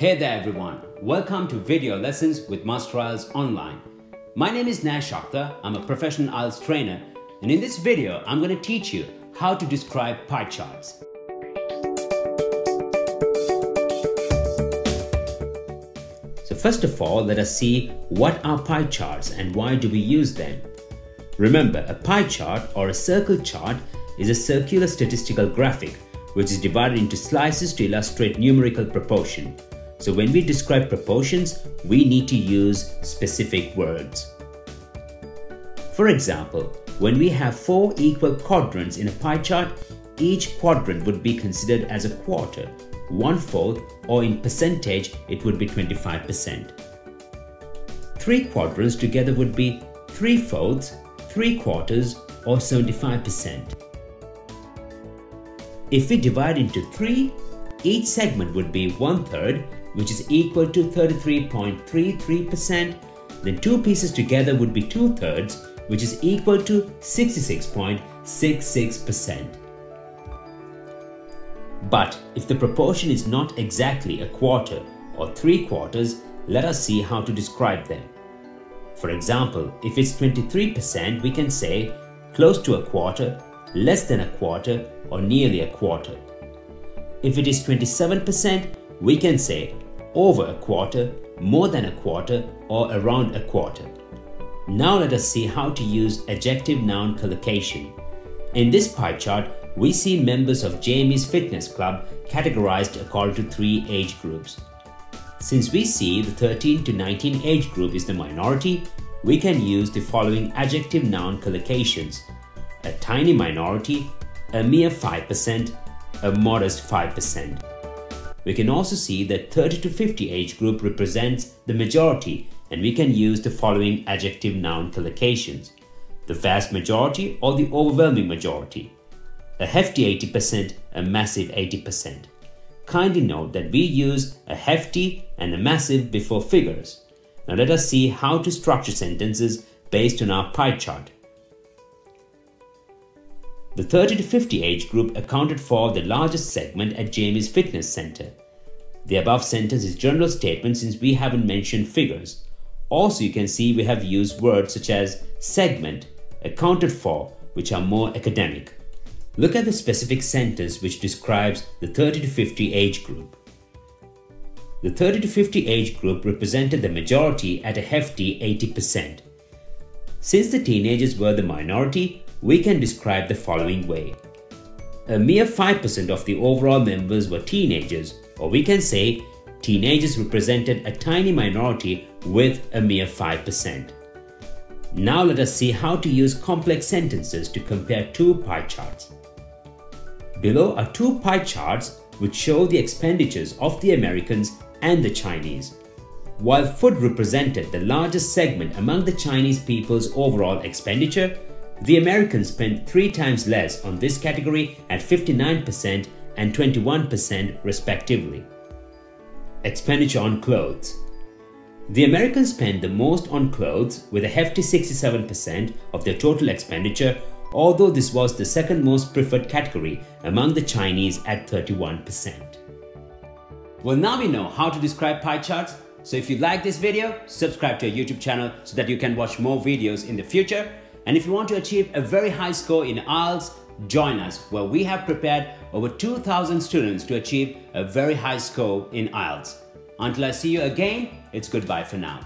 Hey there everyone, welcome to video lessons with Master IELTS Online. My name is Nash Akhtar, I'm a professional IELTS trainer, and in this video I'm going to teach you how to describe pie charts. So first of all, let us see what are pie charts and why do we use them. Remember, a pie chart or a circle chart is a circular statistical graphic which is divided into slices to illustrate numerical proportion. So when we describe proportions, we need to use specific words. For example, when we have 4 equal quadrants in a pie chart, each quadrant would be considered as a quarter, 1/4, or in percentage it would be 25%. 3 quadrants together would be 3/4, 3/4, or 75%. If we divide into 3, each segment would be 1/3, which is equal to 33.33%. Then 2 pieces together would be 2/3, which is equal to 66.66%. But if the proportion is not exactly a quarter or 3/4, let us see how to describe them. For example, if it's 23%, we can say close to a quarter, less than a quarter, or nearly a quarter. If it is 27%, we can say over a quarter, more than a quarter, or around a quarter. Now let us see how to use adjective noun collocation. In this pie chart, we see members of Jamie's Fitness Club categorized according to 3 age groups. Since we see the 13 to 19 age group is the minority, we can use the following adjective noun collocations: a tiny minority, a mere 5%, a modest 5%. We can also see that 30 to 50 age group represents the majority, and we can use the following adjective noun collocations: the vast majority or the overwhelming majority, a hefty 80%, a massive 80%. Kindly note that we use a hefty and a massive before figures. Now let us see how to structure sentences based on our pie chart. The 30 to 50 age group accounted for the largest segment at Jamie's Fitness Center. The above sentence is general statement since we haven't mentioned figures. Also, you can see we have used words such as segment, accounted for, which are more academic. Look at the specific sentence which describes the 30 to 50 age group. The 30 to 50 age group represented the majority at a hefty 80%. Since the teenagers were the minority, we can describe the following way. A mere 5% of the overall members were teenagers, or we can say teenagers represented a tiny minority with a mere 5%. Now let us see how to use complex sentences to compare 2 pie charts. Below are 2 pie charts which show the expenditures of the Americans and the Chinese. While food represented the largest segment among the Chinese people's overall expenditure, the Americans spent 3 times less on this category at 59% and 21% respectively. Expenditure on clothes. The Americans spent the most on clothes with a hefty 67% of their total expenditure, although this was the second most preferred category among the Chinese at 31%. Well, now we know how to describe pie charts. So if you like this video, subscribe to our YouTube channel so that you can watch more videos in the future. And if you want to achieve a very high score in IELTS, join us where we have prepared over 2,000 students to achieve a very high score in IELTS. Until I see you again, it's goodbye for now.